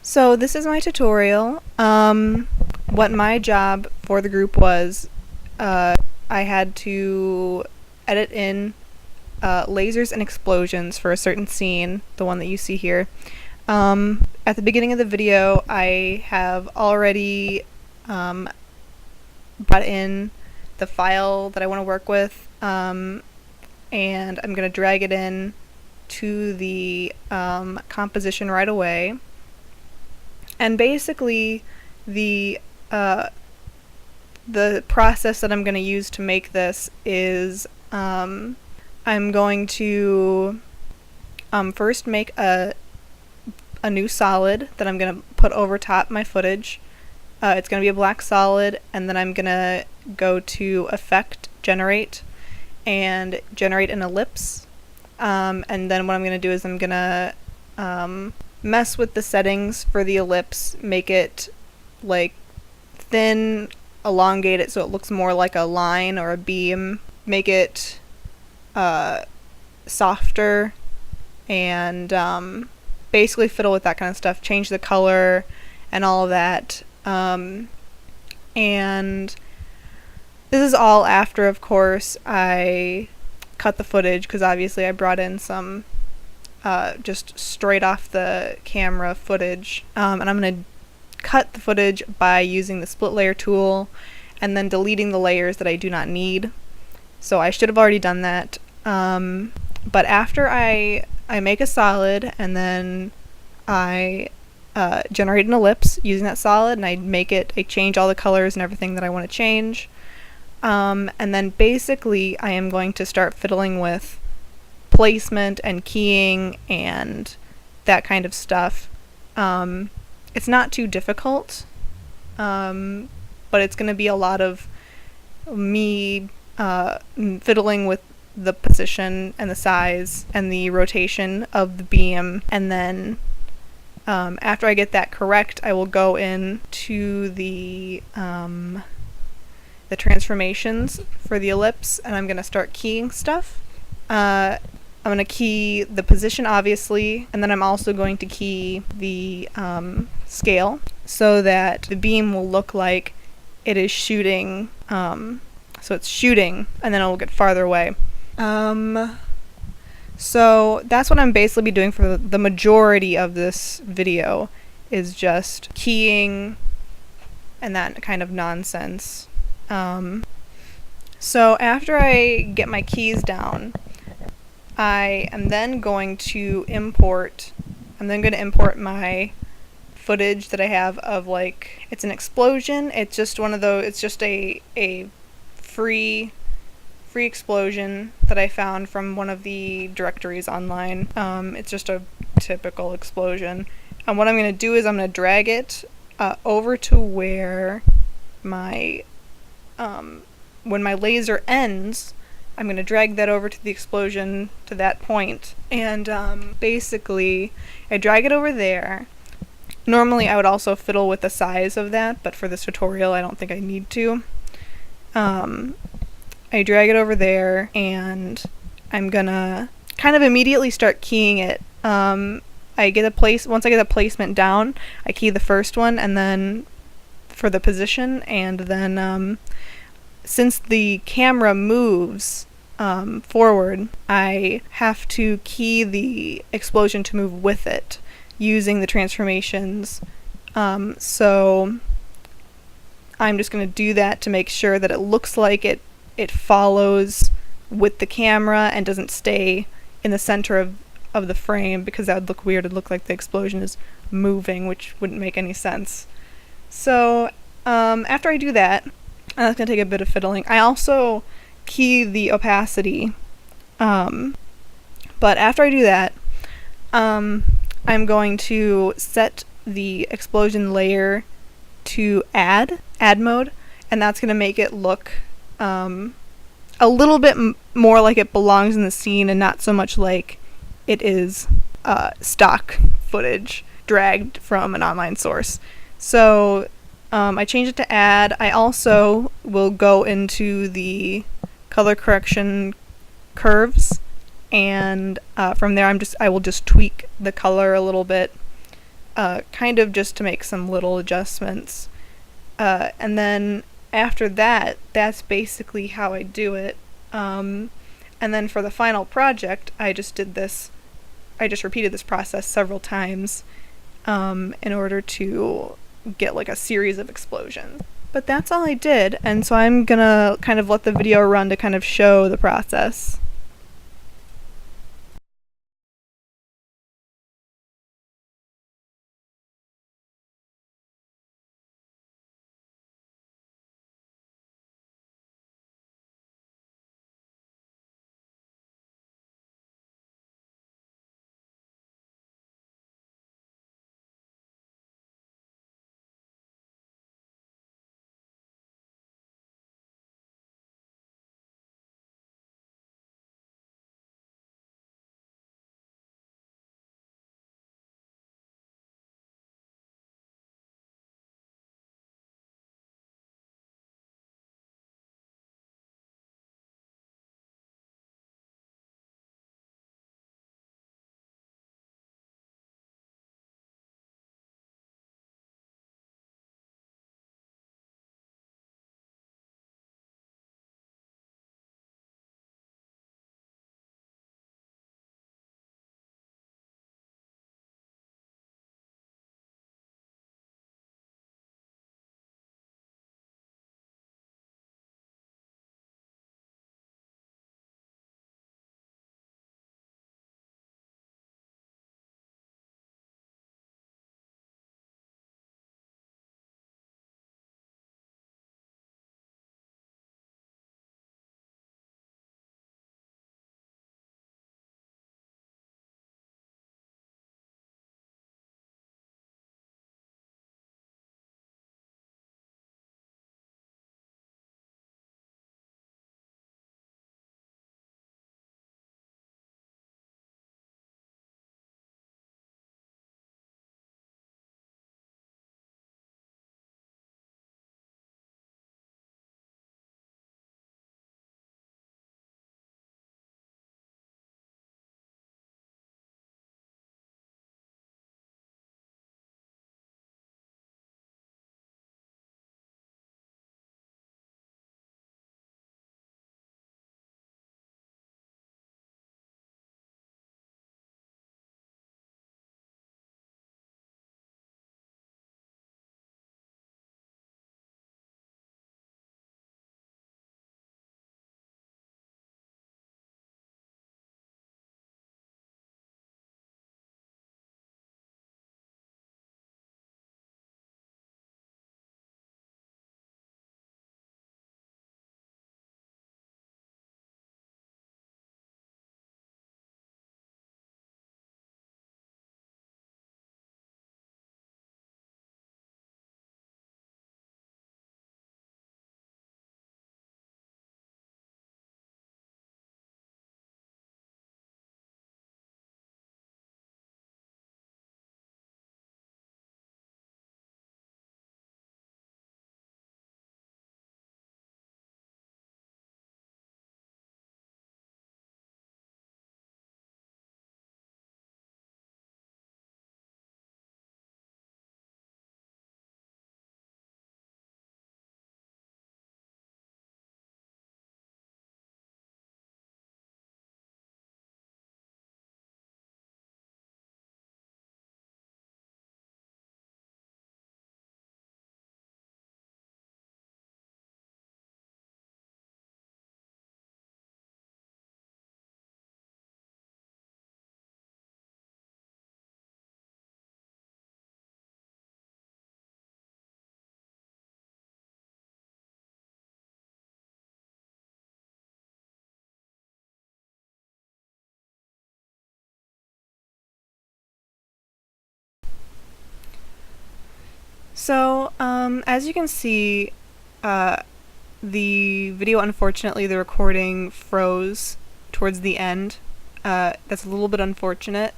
So this is my tutorial. What my job for the group was, I had to edit in lasers and explosions for a certain scene, the one that you see here. At the beginning of the video, I have already brought in the file that I want to work with, and I'm going to drag it in to the composition right away. And basically, the process that I'm going to use to make this is I'm going to first make a new solid that I'm going to put over top my footage. It's going to be a black solid, and then I'm going to go to Effect, Generate, and generate an ellipse. And then what I'm going to do is I'm going to mess with the settings for the ellipse, make it like thin, elongate it so it looks more like a line or a beam, make it softer, and basically fiddle with that kind of stuff, change the color and all of that. And this is all after, of course, I cut the footage, because obviously I brought in some just straight off the camera footage, and I'm going to cut the footage by using the split layer tool and then deleting the layers that I do not need. So I should have already done that, but after I make a solid, and then I generate an ellipse using that solid, and I change all the colors and everything that I want to change, and then basically I am going to start fiddling with placement and keying and that kind of stuff. It's not too difficult, but it's going to be a lot of me fiddling with the position and the size and the rotation of the beam, and then after I get that correct, I will go into the transformations for the ellipse, and I'm going to start keying stuff. I'm going to key the position, obviously, and then I'm also going to key the scale so that the beam will look like it is shooting, so it's shooting, and then it will get farther away. So that's what I'm basically be doing for the majority of this video, is just keying and that kind of nonsense. So after I get my keys down, I am then going to import my footage that I have of, like, it's an explosion. It's just one of those, it's just a free explosion that I found from one of the directories online. It's just a typical explosion. And what I'm going to do is I'm going to drag it over to where my, when my laser ends, I'm going to drag that over to the explosion to that point. And basically, I drag it over there. Normally I would also fiddle with the size of that, but for this tutorial I don't think I need to. I drag it over there, and I'm gonna kind of immediately start keying it. Once I get the placement down, I key the first one, and then for the position, and then since the camera moves forward, I have to key the explosion to move with it using the transformations. So I'm just going to do that to make sure that it looks like it follows with the camera and doesn't stay in the center of the frame, because that would look weird. It'd look like the explosion is moving, which wouldn't make any sense. So after I do that, that's going to take a bit of fiddling. I also key the opacity, but after I do that, I'm going to set the explosion layer to add mode, and that's going to make it look a little bit more like it belongs in the scene, and not so much like it is stock footage dragged from an online source. So I change it to add. I also will go into the color correction curves, and from there I will just tweak the color a little bit kind of just to make some little adjustments. And then after that, that's basically how I do it. And then for the final project, I just repeated this process several times in order to get like a series of explosions. But that's all I did, and so I'm gonna kind of let the video run to kind of show the process. So, as you can see, the video, unfortunately, the recording froze towards the end. That's a little bit unfortunate,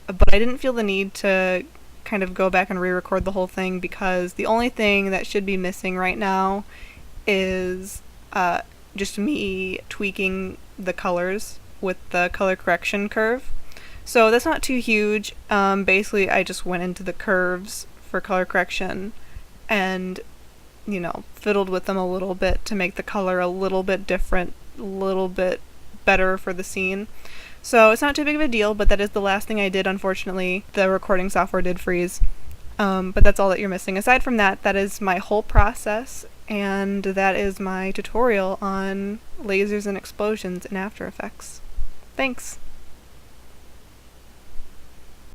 but I didn't feel the need to kind of go back and re-record the whole thing because the only thing that should be missing right now is just me tweaking the colors with the color correction curve. So that's not too huge. Basically, I just went into the curves for color correction and, fiddled with them a little bit to make the color a little bit different, a little bit better for the scene. So it's not too big of a deal, but that is the last thing I did, unfortunately. The recording software did freeze. But that's all that you're missing. Aside from that, that is my whole process, and that is my tutorial on lasers and explosions in After Effects. Thanks!